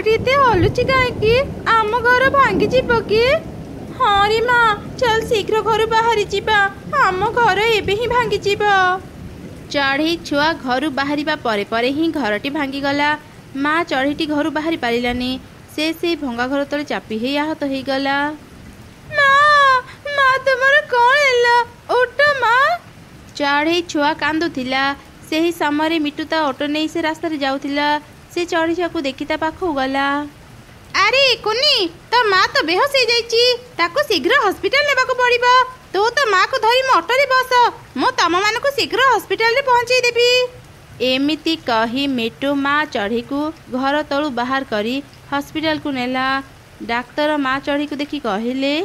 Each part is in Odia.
घरटी एते हलुची काहेकि आम घर भांगी जीव कि हाँ रे माँ चल शीघ्र घर बाहरी जीवा आम घर एबे ही भांगी जीव। चढ़ई छुआ घर बाहर परे परे ही घरटी भांगी गला। माँ चढ़ईटी घर बाहरी पारिलानी। से भंगा घर तले चापी ही आहत हो गला। माँ माँ तुमर कौन है उठ माँ। चढ़ई छुआ कांदुथिला। सेही समय मिटुता ऑटो नहीं से रास्ता रे जाउथिला। से चढ़ई छुआ को देखि ता पाखु गला। अरे कुनी तो माँ तो बेहोश हो जाइची ताको शीघ्र हॉस्पिटल नेबाको पड़िबो। तू तो माँ को धरी मो ऑटो रे बस मो तम मानकु शीघ्र हॉस्पिटल रे पहुंचाई देबी। एमिति कही मिटू माँ चढ़ई को घर तळु बाहर करी हॉस्पिटल को नेला। डाक्तर माँ चढ़ई को देखि कहिले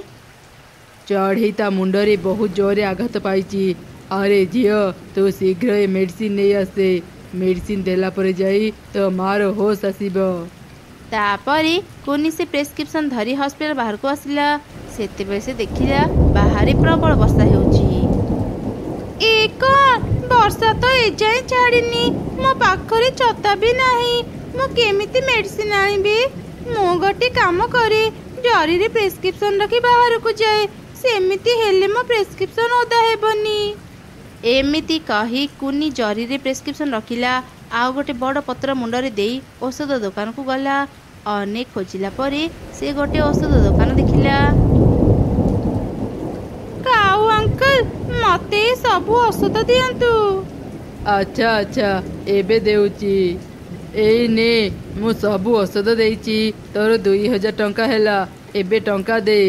चढ़ई ता मुंडरे बहुत जोरे आघात पाइची। अरे झियो तू शीघ्र मेडिसिन नहीं आसे मेडिसिन देला पर जाई तो मार होश आसीबो। तापरे कोनी से प्रेस्क्रिप्शन धरी हॉस्पिटल बाहर को आसिला। सेतेबेले से देखिला बाहर प्रबल वर्षा हेउची। एक वर्षा तो एजाए छाड़िनी मो पाखरे छता भी नहीं मो केमिति मेडिसिन आनिबी। मो गोटे काम करे जरी रे प्रेस्क्रिप्शन रखी बाहर को जाए सेमिति हेले मो प्रेस्क्रिप्शन ओदा हेबनी। एमिति कही कुनी जरी रे प्रेस्क्रिप्शन रखिला। आउ गोटे बड़ पत्र मुंडरे देई औषध दुकान को गला। अनेक खोजिला परे से गोटे औषध दुकान देखिला। काऊ अंकल मते सब औषध दियंतु। अच्छा अच्छा एबे देउची एई ने मु सबु औषध देइची तोर 2000 टंका हैला एबे टंका दे।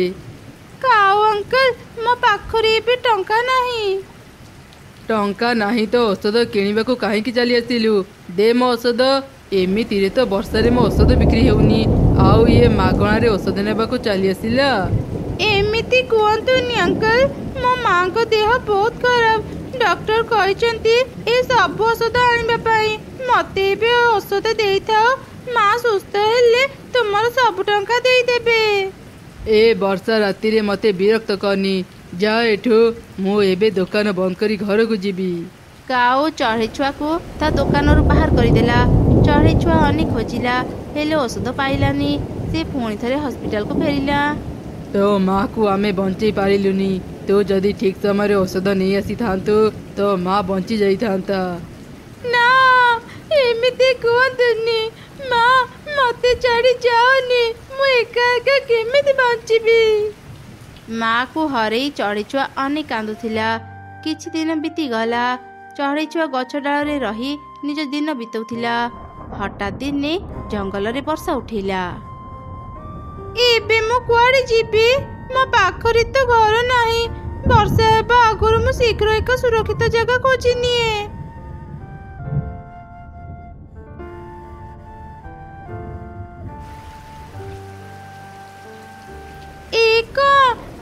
काऊ अंकल मो पाखरे एबे टंका नहीं। टंका नहीं तो औषध किणवाक कहीं चली आसिलु दे मो औषध। एमिति रे तो वर्षा रे मो औषध बिक्री होउनी आउ ये मागणा रे औषध नेबाको चली आसिला। एमिति कुहंतुनी अंकल मो माँ को देह बहुत खराब डॉक्टर कहचंती ए सब औषध आनिबा पई मते बे औषध देई थाओ माँ सुस्थ हेले तुमर सब टंका देई देबे। ए वर्षा राति रे मते विरक्त करनी जा एठू मु एबे दुकान बंद करी घर को जीवी। काऊ चढ़ई छुआ को ता दुकान रू बाहर करदेला। चढ़ई छुआ अनेक खोजिला हेले औषध पाइलानी। से पुणी थरे हॉस्पिटल को फेरिला। तो माँ को आमे बंचई पारिलुनी तो जदि ठीक समय औषध नहीं आसी थांतु तो माँ बंची जाई थांता। ना एमिति कुहंतुनी माँ मते छाड़ी जाओनी मु एका एका केमिति बंचीबी। माँ को हरई चढ़ई छुआ अनेक कांदुथिला। किछि दिन बीती गला। चढ़ई छुआ गछ डाल रे रही निज दिन बितौथिला। हठात दिने जंगल रे वर्षा उठिला। एबे मु कुआडे जीबी मो पाखरे तो घर नाही। वर्षा हेबा आगुरु मु शीघ्र एक सुरक्षित जगह खोजी निए।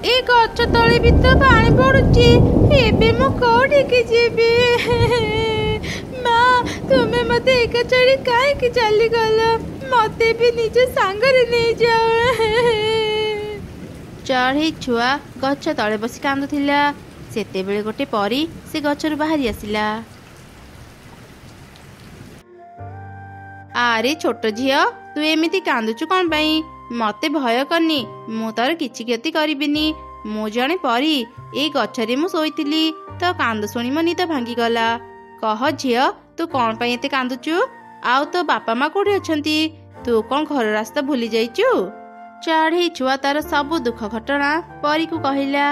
एक गछ तले भी तो पानी पड़ुची एबे मु कोठिकी जीबी। माँ तुमे मते एक छाड़ी काहे चली गल मते भी निज सांगरे नहीं जाओ। चढ़ई छुआ गछ तले बसी कांदुथिला। सेतेबेले गोटे परी से गछरु बाहरी आसिला। आरे छोट झियो तू एमिति कांदुचु कौन पई मते भय करनी मु तार किछि क्षति करिबिनी। मु जणे परी ए गछरे मु सोइतिली तो कांद शुणी मो निद भांगी गला। कह झियो तू कौन पई एते कांदुचु आउ तो बापा माँ कोठे अछंती तू कौन घर रास्ता भूली जाइचु। चढ़ई छुआ तार सब दुख घटना परी को कहिला।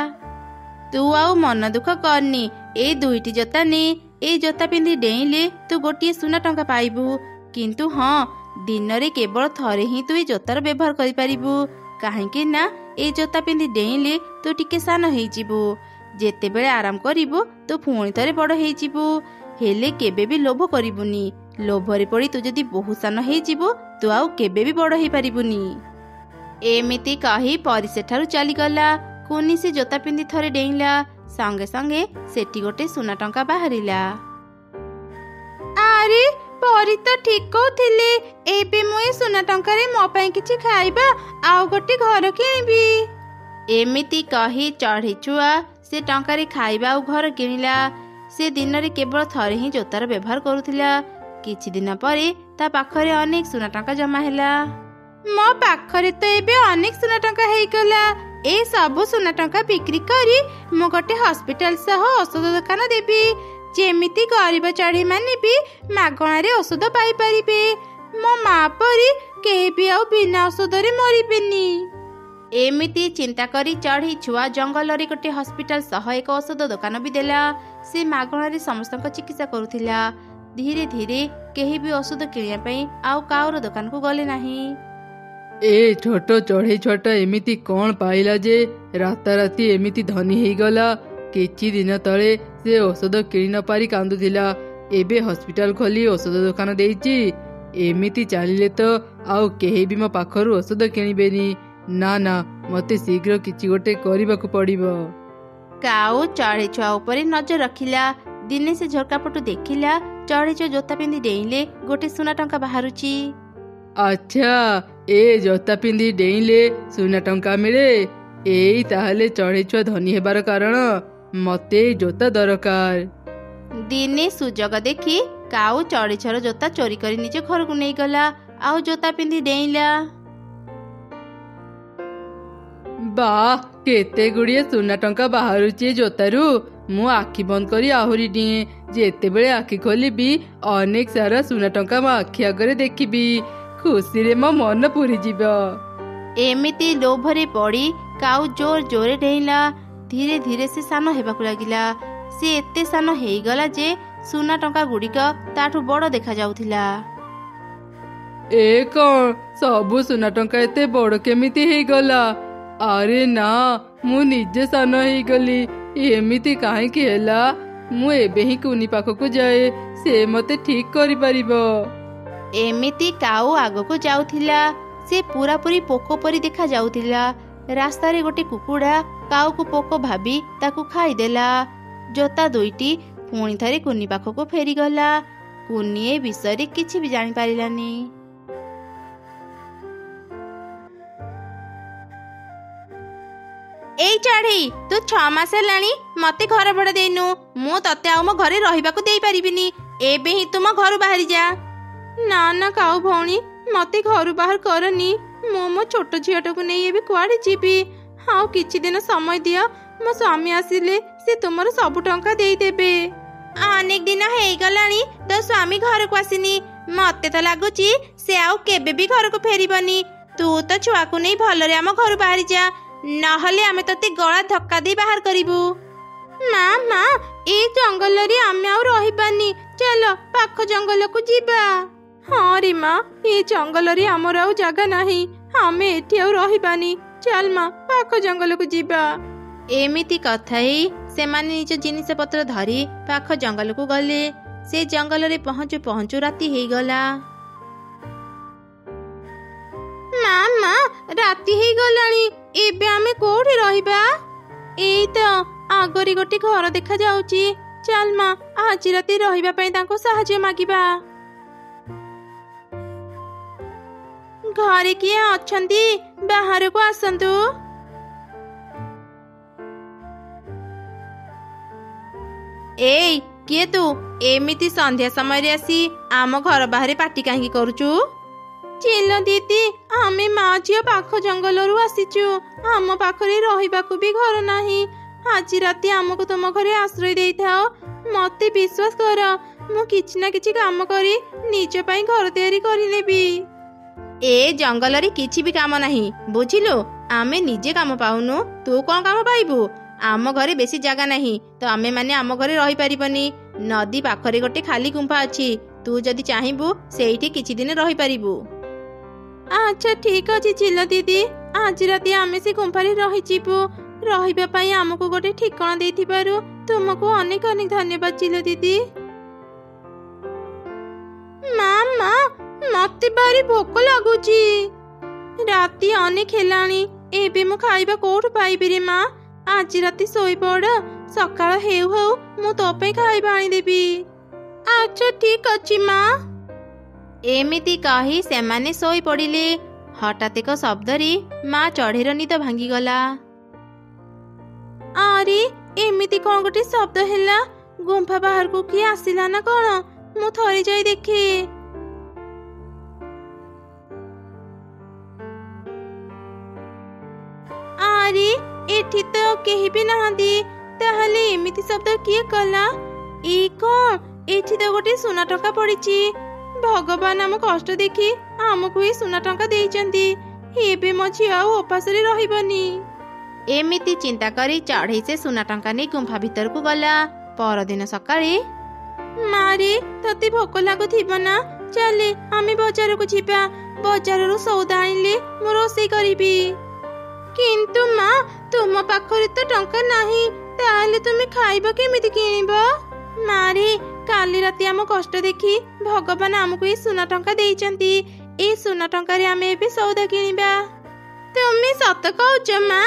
तू आउ मन दुख करनी ए दुईटी जोता ने ए जोता पिंधि डेइले तू गोटिए सुना टंका पाइबू। किंतु हाँ दिन रे केवल थरे ही तू ए जोतार व्यवहार करि पारिबू काहेकि ना ए जोता पिंधि डेइले तू टिके सान हेई जिबू। जेतेबेले आराम करिबू तू पुणी थरे बड़ हेई जिबू। हेले केबे भी लोभ करिबुनी। लोभरे पड़ी तू जदि बहुत सान हेई जिबू तू आउ केबे भी बड़ हेई पारिबुनी। एमिति कही परी सेठारु चली गला। कुनी से जोता पिंधि थरे डेइला संगे संगे सेठी गोटे सुना टंका बाहरिला। आरे परी तो ठीक कहथिले एबे मु ए सुना टंका रे मो पई किछि खाइबा आउ गोटे घर किनिबी। एमिति कही चढ़ई छुआ से टंका रे खाइबा आउ घर किनिला। से दिन रे केवल थरे ही जोतार व्यवहार करुथिला। किछि दिन परे ता पाखरे अनेक सुना टंका जमा हैला। ମୋ ପାଖରେ ତ ଏବେ ଅନେକ ସୁନା ଟଙ୍କା ହେଇଗଲା। ଏ ସବୁ ସୁନା ଟଙ୍କା ବିକ୍ରି କରି ମୁଁ ଗୋଟେ ହସ୍ପିଟାଲ ସହ ଔଷଧ ଦୋକାନ ଦେବି, ଯେମିତି ଗରିବ ଚଢ଼େଇ ମାନେ ବି ମାଗଣାରେ ଔଷଧ ପାଇପାରିବେ। ମୋ ମା ପରି କେହି ବି ଆଉ ବିନା ଔଷଧରେ ମରିବେନି। ଏମିତି ଚିନ୍ତା କରି ଚଢ଼େଇ ଛୁଆ ଜଙ୍ଗଲରେ ଗୋଟେ ହସ୍ପିଟାଲ ସହ ଏକ ଔଷଧ ଦୋକାନ ବି ଦେଲା। ସେ ମାଗଣାରେ ସମସ୍ତଙ୍କ ଚିକିତ୍ସା କରୁଥିଲା। ଧୀରେ ଧୀରେ କେହି ବି ଔଷଧ କିଣିବା ପାଇଁ ଆଉ କାଉର ଦୋକାନକୁ ଗଲେ ନାହିଁ। ଏ ଛୋଟ ଚଢ଼େଇ ଛୁଆଟା ଏମିତି କ'ଣ ପାଇଲା ଯେ ରାତାରାତି ଏମିତି ଧନୀ ହେଇଗଲା? କିଛି ଦିନ ତଳେ ସେ ଔଷଧ କିଣି ନ ପାରି କାନ୍ଦୁଥିଲା, ଏବେ ହସ୍ପିଟାଲ ଖୋଲି ଔଷଧ ଦୋକାନ ଦେଇଛି। ଏମିତି ଚାଲିଲେ ତ ଆଉ କେହି ବି ମୋ ପାଖରୁ ଔଷଧ କିଣିବେନି। ନା ନା, ମତେ ଶୀଘ୍ର କିଛି ଗୋଟେ କରିବାକୁ ପଡ଼ିବ। କାଉ ଚଢ଼େଇ ଛୁଆ ଉପରେ ନଜର ରଖିଲା। ଦିନେ ସେ ଝରକା ପଟୁ ଦେଖିଲା ଚଢ଼େଇ ଛୁଆ ଜୋତା ପିନ୍ଧି ଡେଇଁଲେ ଗୋଟେ ସୁନା ଟଙ୍କା ବାହାରୁଛି। ଆଚ୍ଛା, ଏ ଜୋତା ପିନ୍ଧି ଡେଇଁଲେ ସୁନା ଟଙ୍କା ମିଳେ? ଏଇ ତାହେଲେ ଚଢ଼େଇ ଛୁଆ ଧନୀ ହେବାର କାରଣ। ମତେ ଜୋତା ଦରକାର। ଦିନେ ସୁଯୋଗ ଦେଖି କାଉ ଚଢ଼େଇ ଛୁଆର ଜୋତା ଚୋରି କରି ନିଜ ଘରକୁ ନେଇଗଲା ଆଉ ଜୋତା ପିନ୍ଧି ଡେଇଁଲା। ବାଃ, କେତେ ଗୁଡ଼ିଏ ସୁନା ଟଙ୍କା ବାହାରୁଛି ଏ ଜୋତାରୁ। ମୁଁ ଆଖି ବନ୍ଦ କରି ଆହୁରି ଡିଏଁ। ଯେତେବେଳେ ଆଖି ଖୋଲିବି ଅନେକ ସାରା ସୁନା ଟଙ୍କା ମୋ ଆଖି ଆଗରେ ଦେଖିବି। ଖୁସିରେ ମୋ ମନ ପୁରିଯିବ। ଏମିତି ଲୋଭରେ ପଡ଼ି କାଉ ଜୋର ଜୋରେ ଡେଇଁଲା। ଧୀରେ ଧୀରେ ସେ ସାନ ହେବାକୁ ଲାଗିଲା। ସେ ଏତେ ସାନ ହେଇଗଲା ଯେ ସୁନା ଟଙ୍କା ଗୁଡ଼ିକ ତାଠୁ ବଡ଼ ଦେଖାଯାଉଥିଲା। ଏ କ'ଣ, ସବୁ ସୁନା ଟଙ୍କା ଏତେ ବଡ଼ କେମିତି ହେଇଗଲା? ଆରେ ନା, ମୁଁ ନିଜେ ସାନ ହେଇଗଲି। ଏମିତି କାହିଁକି ହେଲା? ମୁଁ ଏବେ ହିଁ କୁନି ପାଖକୁ ଯାଏ, ସେ ମତେ ଠିକ କରିପାରିବ। ଏମିତି କାଉ ଆଗକୁ ଯାଉଥିଲା। ସେ ପୁରାପୁରି ପୋକ ପରି ଦେଖା ଯାଉଥିଲା। ରାସ୍ତାରେ ଗୋଟେ କୁକୁଡ଼ା କାଉକୁ ପୋକ ଭାବି ତାକୁ ଖାଇଦେଲା। ଜୋତା ଦୁଇଟି ପୁଣି ଥରେ କୁନି ପାଖକୁ ଫେରିଗଲା। କୁନି ଏ ବିଷୟରେ କିଛି ବି ଜାଣିପାରିଲାନି। ଏଇ ଚଢ଼େଇ, ତୁ 6 ମାସ ହେଲାଣି ମତେ ଘର ଭଡ଼ା ଦେଇନୁ। ମୁଁ ତତେ ଆଉ ମୋ ଘରେ ରହିବାକୁ ଦେଇପାରିବିନି। ଏବେ ହିଁ ତୁ ମୋ ଘରୁ ବାହାରି ଯା। ନା ନା କାଉ ଭଉଣୀ, ମତେ ଘରୁ ବାହାର କରନି। ମୁଁ ମୋ ଛୋଟ ଝିଅଟାକୁ ନେଇ ଏବେ କୁଆଡ଼େ ଯିବି? ଆଉ କିଛି ଦିନ ସମୟ ଦିଅ। ମୋ ସ୍ୱାମୀ ଆସିଲେ ସେ ତୁମର ସବୁ ଟଙ୍କା ଦେଇଦେବେ। ଅନେକ ଦିନ ହେଇଗଲାଣି ତୋ ସ୍ୱାମୀ ଘରକୁ ଆସିନି। ମତେ ତ ଲାଗୁଛି ସେ ଆଉ କେବେ ବି ଘରକୁ ଫେରିବନି। ତୁ ତ ଛୁଆକୁ ନେଇ ଭଲରେ ଆମ ଘରୁ ବାହାରି ଯା, ନହେଲେ ଆମେ ତତେ ଗଳା ଧକ୍କା ଦେଇ ବାହାର କରିବୁ। ମା ମା, ଏ ଜଙ୍ଗଲରେ ଆମେ ଆଉ ରହିବାନି। ଚାଲ ପାଖ ଜଙ୍ଗଲକୁ ଯିବା। ହଁ ରେ ମା, ଏ ଜଙ୍ଗଲରେ ଆମର ଆଉ ଜାଗା ନାହିଁ। ଆମେ ଏଠି ଆଉ ରହିବାନି। ଚାଲ ମା, ପାଖ ଜଙ୍ଗଲକୁ ଯିବା। ଏମିତି କଥା ହେଇ ସେମାନେ ନିଜ ଜିନିଷ ପତ୍ର ଧରି ପାଖ ଜଙ୍ଗଲକୁ ଗଲେ। ସେ ଜଙ୍ଗଲରେ ପହଞ୍ଚୁ ପହଞ୍ଚୁ ରାତି ହେଇଗଲା। ମା ମା, ରାତି ହେଇଗଲାଣି। ଏବେ ଆମେ କୋଉଠି ରହିବା? ଏଇ ତ ଆଗରେ ଗୋଟେ ଘର ଦେଖା ଯାଉଛି। ଚାଲ ମା, ଆଜି ରାତି ରହିବା ପାଇଁ ତାଙ୍କୁ ସାହାଯ୍ୟ ମାଗିବା। ଘରେ କିଏ ଅଛନ୍ତି? ବାହାରକୁ ଆସନ୍ତୁ। ଏଇ କିଏ ତୁ? ଏମିତି ସନ୍ଧ୍ୟା ସମୟରେ ଆସି ଆମ ଘର ବାହାରେ ପାଟି କାହିଁକି କରୁଛୁ? ଚିଲ ଦିଦି, ଆମେ ମା ଝିଅ ପାଖ ଜଙ୍ଗଲରୁ ଆସିଛୁ। ଆମ ପାଖରେ ରହିବାକୁ ବି ଘର ନାହିଁ। ଆଜି ରାତି ଆମକୁ ତୁମ ଘରେ ଆଶ୍ରୟ ଦେଇଥାଅ। ମତେ ବିଶ୍ୱାସ କର, ମୁଁ କିଛି ନା କିଛି କାମ କରି ନିଜ ପାଇଁ ଘର ତିଆରି କରିନେବି। ଏ ଜଙ୍ଗଲରେ କିଛି ବି କାମ ନାହିଁ, ବୁଝିଲୁ? ଆମେ ନିଜେ କାମ ପାଉନୁ, ତୁ କ'ଣ କାମ ପାଇବୁ? ଆମ ଘରେ ବେଶୀ ଜାଗା ନାହିଁ, ତ ଆମେ ମାନେ ଆମ ଘରେ ରହିପାରିବନି। ନଦୀ ପାଖରେ ଗୋଟେ ଖାଲି ଗୁମ୍ଫା ଅଛି। ତୁ ଯଦି ଚାହିଁବୁ ସେଇଠି କିଛି ଦିନ ରହିପାରିବୁ। ଆଚ୍ଛା ଠିକ ଅଛି ଚିଲ ଦିଦି, ଆଜି ରାତି ଆମେ ସେ ଗୁମ୍ଫାରେ ରହିଯିବୁ। ରହିବା ପାଇଁ ଆମକୁ ଗୋଟେ ଠିକଣା ଦେଇଥିବାରୁ ତୁମକୁ ଅନେକ ଅନେକ ଧନ୍ୟବାଦ ଚିଲ ଦିଦି। ମା ମା, ମତେ ଭାରି ଭୋକ ଲାଗୁଛି। ରାତି ଅନେକ ହେଲାଣି। ଏବେ ମୁଁ ଖାଇବା କୋଉଠୁ ପାଇବି ରେ ମା? ଆଜି ରାତି ଶୋଇପଡ଼, ସକାଳ ହେଉ ହେଉ ମୁଁ ତୋ ପାଇଁ ଖାଇବା ଆଣିଦେବି। ଆଚ୍ଛା ଠିକ ଅଛି ମା। ଏମିତି କହି ସେମାନେ ଶୋଇ ପଡ଼ିଲେ। ହଠାତ୍ ଏକ ଶବ୍ଦରେ ମା ଚଢ଼େଇର ନିଦ ଭାଙ୍ଗିଗଲା। ଆରେ, ଏମିତି କ'ଣ ଗୋଟେ ଶବ୍ଦ ହେଲା? ଗୁମ୍ଫା ବାହାରକୁ କିଏ ଆସିଲା ନା କ'ଣ? ମୁଁ ଥରେ ଯାଇ ଦେଖେ। ଏଠି ତ କେହି ବି ନାହାନ୍ତି। ତାହେଲେ ଏମିତି ଶବ୍ଦ କିଏ କଲା? ଏଇ କଣ? ଏଠି ତ ଗୋଟେ ସୁନା ଟଙ୍କା ପଡିଛି। ଭଗବାନ ଆମ କଷ୍ଟ ଦେଖି ଆମକୁ ଏଇ ସୁନା ଟଙ୍କା ଦେଇଛନ୍ତି। ଏବେ ମୋ ଝିଅ ଆଉ ଉପାସରେ ରହିବନି। ଏମିତି ଚିନ୍ତା କରି ଚଢ଼େଇ ସେ ସୁନା ଟଙ୍କା ନେଇ ଗୁମ୍ଫା ଭିତରକୁ ଗଲା। ପରଦିନ ସକାଳେ, ମାରେ ତତେ ଭୋକ ଲାଗୁଥିବ ନା? ଚାଲେ ଆମେ ବଜାରକୁ ଯିବା। ବଜାରରୁ ସଉଦା ଆଣିଲେ ମୁଁ ରୋଷେଇ କରିବି। କିନ୍ତୁ ମା, ତୁମ ପାଖରେ ତ ଟଙ୍କା ନାହିଁ। ତାହେଲେ ତୁମେ ଖାଇବା କେମିତି କିଣିବ? ମାରେ, କାଲି ରାତି ଆମ କଷ୍ଟ ଦେଖି ଭଗବାନ ଆମକୁ ଏଇ ସୁନା ଟଙ୍କା ଦେଇଛନ୍ତି। ଏଇ ସୁନା ଟଙ୍କାରେ ଆମେ ଏବେ ସଉଦା କିଣିବା। ତୁମେ ସତ କହୁଛ ମା?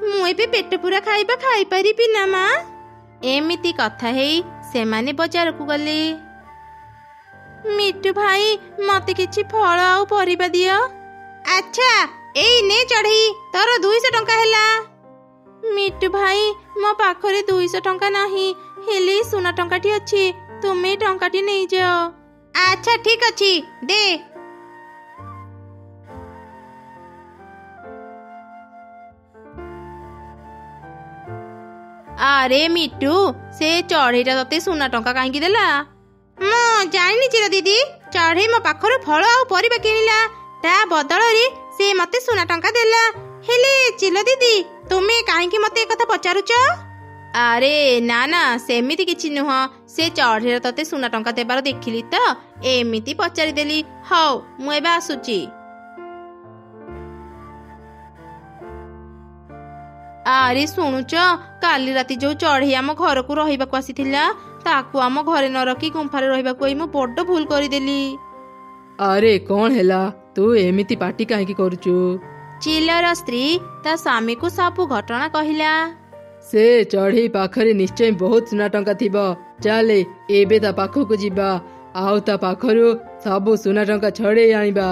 ମୁଁ ଏବେ ପେଟ ପୁରା ଖାଇବା ଖାଇପାରିବି ନା ମା? ଏମିତି କଥା ହେଇ ସେମାନେ ବଜାରକୁ ଗଲେ। ମିଟୁ ଭାଇ, ମତେ କିଛି ଫଳ ଆଉ ପରିବା ଦିଅ। ଆଚ୍ଛା, ଏଇ ନେ ଚଢ଼େଇ, ତୋର 200 ଟଙ୍କା ହେଲା। ମିଟୁ ଭାଇ, ମୋ ପାଖରେ 200 ଟଙ୍କା ନାହିଁ, ହେଲେ ସୁନା ଟଙ୍କାଟି ଅଛି। ତୁମେ ଟଙ୍କାଟି ନେଇଯାଅ। ଆଚ୍ଛା ଠିକ ଅଛି, ଦେ। ଆରେ ମିଟୁ, ସେ ଚଢ଼େଇଟା ତତେ ସୁନା ଟଙ୍କା କାହିଁକି ଦେଲା? ମୁଁ ଜାଣିନି ଚିର ଦିଦି। ଚଢ଼େଇ ମୋ ପାଖରୁ ଫଳ ଆଉ ପରିବା କିଣିଲା। ତା ବଦଳରେ ସେ ମତେ ସୁନା ଟଙ୍କା ଦେଲା। ହେଲେ ଚିଲ ଦିଦି, ତୁମେ କାହିଁକି ମତେ ଏ କଥା ପଚାରୁଛ? ଆରେ ନା ନା, ସେମିତି କିଛି ନୁହଁ। ସେ ଚଢ଼େଇର ତତେ ସୁନା ଟଙ୍କା ଦେବାର ଦେଖିଲି ତ ଏମିତି ପଚାରିଦେଲି। ହଉ, ମୁଁ ଏବେ ଆସୁଛି। ଆରେ ଶୁଣୁଛ, କାଲି ରାତି ଯୋଉ ଚଢ଼େଇ ଆମ ଘରକୁ ରହିବାକୁ ଆସିଥିଲା, ତାକୁ ଆମ ଘରେ ନ ରଖି ଗୁମ୍ଫାରେ ରହିବାକୁ ଏଇ ମୁଁ ବଡ ଭୁଲ କରିଦେଲି। ଆରେ କଣ ହେଲା? ତୁ ଏମିତି ପାଟି କାହିଁକି କରୁଛୁ? ଚିଲର ସ୍ତ୍ରୀ ତା ସ୍ୱାମୀକୁ ସବୁ ଘଟଣା କହିଲା। ସେ ଚଢ଼େଇ ପାଖରେ ନିଶ୍ଚୟ ବହୁତ ସୁନା ଟଙ୍କା ଥିବ। ଚାଲେ ଏବେ ତା ପାଖକୁ ଯିବା, ଆଉ ତା ପାଖରୁ ସବୁ ସୁନା ଟଙ୍କା ଛଡ଼େଇ ଆଣିବା।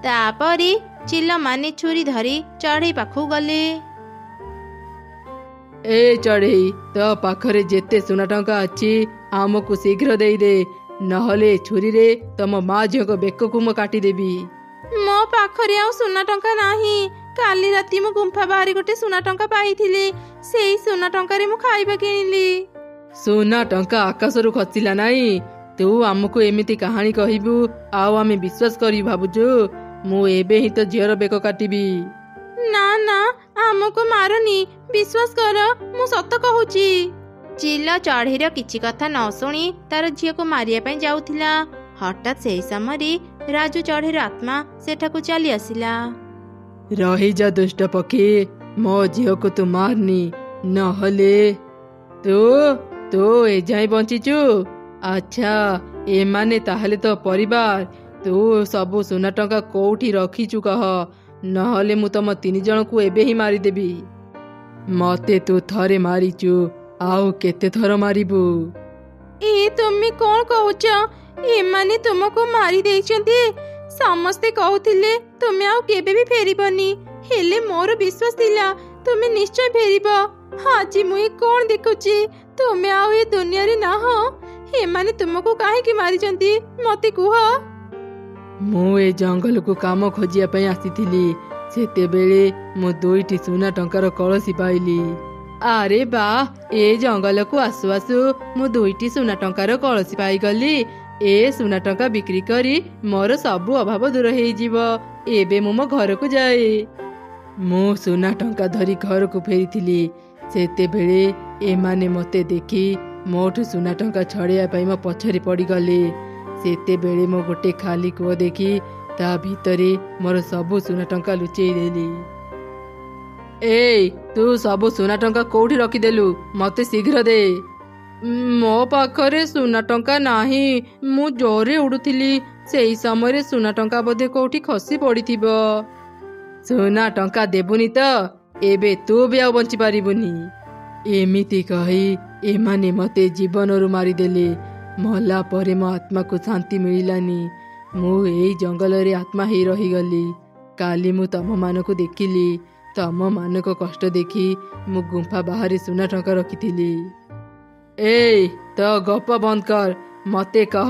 ତାପରେ ଚିଲମାନେ ଛୁରୀ ଧରି ଚଢ଼େଇ ପାଖକୁ ଗଲେ। ଏ ଚଢ଼େଇ, ତୋ ପାଖରେ ଯେତେ ସୁନା ଟଙ୍କା ଅଛି ଆମକୁ ଶୀଘ୍ର ଦେଇଦେ, ନହେଲେ ଛୁରୀରେ ତମ ମା ଝିଅଙ୍କ ବେକକୁ ମୁଁ କାଟିଦେବି। ମୋ ପାଖରେ ଆଉ ସୁନା ଟଙ୍କା ନାହିଁ। କାଲି ରାତି ମୁଁ ଗୁମ୍ଫା ବାହାରେ ଗୋଟେ ସୁନା ଟଙ୍କା ପାଇଥିଲି। ସେଇ ସୁନା ଟଙ୍କାରେ ମୁଁ ଖାଇବା କିଣିଲି। ସୁନା ଟଙ୍କା ଆକାଶରୁ ଖସିଲା ନାହିଁ? ତୁ ଆମକୁ ଏମିତି କାହାଣୀ କହିବୁ ଆଉ ଆମେ ବିଶ୍ୱାସ କରିବୁ ଭାବୁଛୁ? ମୁଁ ଏବେ ହିଁ ତ ଝିଅର ବେକ କାଟିବି। ନା ନା, ଆମକୁ ମାରନି, ବିଶ୍ୱାସ କର, ମୁଁ ସତ କହୁଛି। ଚିଲ ଚଢ଼େଇର କିଛି କଥା ନ ଶୁଣି ତାର ଝିଅକୁ ମାରିବା ପାଇଁ ଯାଉଥିଲା। ହଠାତ୍ ସେହି ସମୟରେ ରାଜୁ ଚଢ଼େଇର ଆତ୍ମା ସେଠାକୁ ଚାଲି ଆସିଲା। ରହିଯା ଦୁଷ୍ଟ ପକ୍ଷୀ, ମୋ ଝିଅକୁ ତୁ ମାରନି, ନହେଲେ ତୁ ଏଯାଏଁ ବଞ୍ଚିଛୁ। ଆଚ୍ଛା, ଏମାନେ ତାହେଲେ ତ ପରିବାର। ତୁ ସବୁ ସୁନା ଟଙ୍କା କୋଉଠି ରଖିଛୁ କହ, ନହେଲେ ମୁଁ ତମ 3 ଜଣଙ୍କୁ ଏବେ ହିଁ ମାରିଦେବି। ମତେ ତୁ ଥରେ ମାରିଛୁ, ଆଉ କେତେ ଥର ମାରିବୁ? ତୁମେ କଣ କହୁଛ? ଏମାନେ ତୁମକୁ ମାରି ଦେଇଛନ୍ତି। ସମସ୍ତେ କହୁଥିଲେ ତୁମେ ଆଉ କେବେ ବି ଫେରିବନି, ହେଲେ ମୋର ବିଶ୍ୱାସ ଥିଲା ତୁମେ ନିଶ୍ଚୟ ଫେରିବ। ଆଜି ମୁଁ କଣ ଦେଖୁଛି, ତୁମେ ଆଉ ଏ ଦୁନିଆରେ ନାହଁ। ଏମାନେ ତୁମକୁ କାହିଁକି ମାରିଛନ୍ତି ମତେ କୁହ। ମୁଁ ଏ ଜଙ୍ଗଲକୁ କାମ ଖୋଜିବା ପାଇଁ ଆସିଥିଲି। ସେତେବେଳେ ମୁଁ 2ଟି ସୁନା ଟଙ୍କାର କଳସୀ ପାଇଲି। ଆରେ ବା, ଏ ଜଙ୍ଗଲକୁ ଆସୁ ଆସୁ ମୁଁ 2ଟି ସୁନା ଟଙ୍କାର କଳସୀ ପାଇଗଲି। ଏ ସୁନା ଟଙ୍କା ବିକ୍ରି କରି ମୋର ସବୁ ଅଭାବ ଦୂର ହେଇଯିବ। ଏବେ ମୁଁ ମୋ ଘରକୁ ଯାଏ। ମୁଁ ସୁନା ଟଙ୍କା ଧରି ଘରକୁ ଫେରିଥିଲି। ସେତେବେଳେ ଏମାନେ ମୋତେ ଦେଖି ମୋଠୁ ସୁନା ଟଙ୍କା ଛଡ଼େଇବା ପାଇଁ ମୋ ପଛରେ ପଡ଼ିଗଲେ। ସେତେବେଳେ ମୁଁ ଗୋଟେ ଖାଲି କୂଅ ଦେଖି ତା ଭିତରେ ମୋର ସବୁ ସୁନା ଟଙ୍କା ଲୁଚେଇ ଦେଲି। ତୁ ସବୁ ସୁନା ଟଙ୍କା କୋଉଠି ରଖିଦେଲୁ? ମତେ ଶୀଘ୍ର ଦେ। ମୋ ପାଖରେ ସୁନା ଟଙ୍କା ନାହିଁ। ମୁଁ ଜୋରରେ ଉଡୁଥିଲି, ସେଇ ସମୟରେ ସୁନା ଟଙ୍କା ବୋଧେ କୋଉଠି ଖସି ପଡ଼ିଥିବ। ସୁନା ଟଙ୍କା ଦେବୁନି ତ ଏବେ ତୁ ବି ଆଉ ବଞ୍ଚି ପାରିବୁନି। ଏମିତି କହି ଏମାନେ ମତେ ଜୀବନରୁ ମାରିଦେଲେ। ମଲା ପରେ ମୋ ଆତ୍ମାକୁ ଶାନ୍ତି ମିଳିଲାନି। ମୁଁ ଏଇ ଜଙ୍ଗଲରେ ଆତ୍ମା ହେଇ ରହିଗଲି। କାଲି ମୁଁ ତମମାନଙ୍କୁ ଦେଖିଲି। ତମମାନଙ୍କ କଷ୍ଟ ଦେଖି ମୁଁ ଗୁମ୍ଫା ବାହାରେ ସୁନା ଟଙ୍କା ରଖିଥିଲି। ତ ଗପ ବନ୍ଦ କର। ମତେ କହ,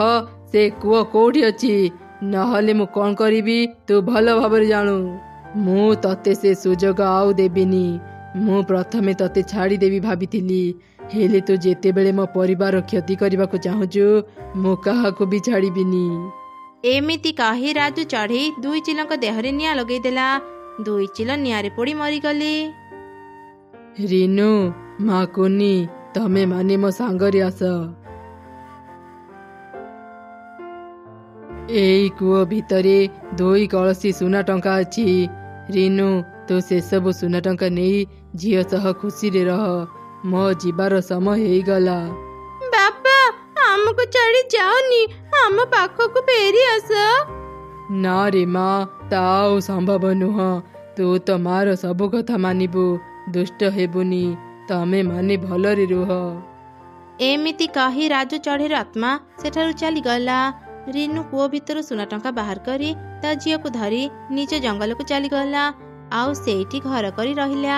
ସେ କୂଅ କୋଉଠି ଅଛି, ନହେଲେ ମୁଁ କଣ କରିବି ତୁ ଭଲ ଭାବରେ ଜାଣୁ। ମୁଁ ତତେ ସେ ସୁଯୋଗ ଆଉ ଦେବିନି। ମୁଁ ପ୍ରଥମେ ତତେ ଛାଡ଼ିଦେବି ଭାବିଥିଲି, ହେଲେ ତୁ ଯେତେବେଳେ ମୋ ପରିବାର କ୍ଷତି କରିବାକୁ ଚାହୁଁଛୁ ମୁଁ କାହାକୁ ବି ଛାଡ଼ିବିନି। ଏମିତି କହି ରାଜୁ ଚଢ଼େଇ ଦୁଇ ଚିଲଙ୍କ ଦେହରେ ନିଆଁ ଲଗେଇଦେଲା। ଦୁଇ ଚିଲ ନିଆଁରେ ପୋଡ଼ି ମରିଗଲେ। ରିନୁ, ମା କୁନି, ତମେ ମାନେ ମୋ ସାଙ୍ଗରେ ଆସ। ଏଇ କୂଅ ଭିତରେ 2 କଳସୀ ସୁନା ଟଙ୍କା ଅଛି। ରିନୁ, ତୁ ସେସବୁ ସୁନା ଟଙ୍କା ନେଇ ଝିଅ ସହ ଖୁସିରେ ରହ। ମୋ ଯିବାର ସମୟ ହେଇଗଲା। ବାପା, ଆମକୁ ଛାଡ଼ି ଯାଅନି, ଆମ ପାଖକୁ ଫେରି ଆସ। ନା ରେ ମା, ତା ଆଉ ସମ୍ଭବ ନୁହଁ। ତୁ ତ ମାର ସବୁ କଥା ମାନିବୁ, ଦୁଷ୍ଟ ହେବୁନି। ତମେ ମାନେ ଭଲରେ ରୁହ। ଏମିତି କହି ରାଜୁ ଚଢ଼େଇର ଆତ୍ମା ସେଠାରୁ ଚାଲିଗଲା। ରିନୁ କୂଅ ଭିତରୁ ସୁନା ଟଙ୍କା ବାହାର କରି ତା ଝିଅକୁ ଧରି ନିଜ ଜଙ୍ଗଲକୁ ଚାଲିଗଲା। ଆଉ ସେଇଠି ଘର କରି ରହିଲା।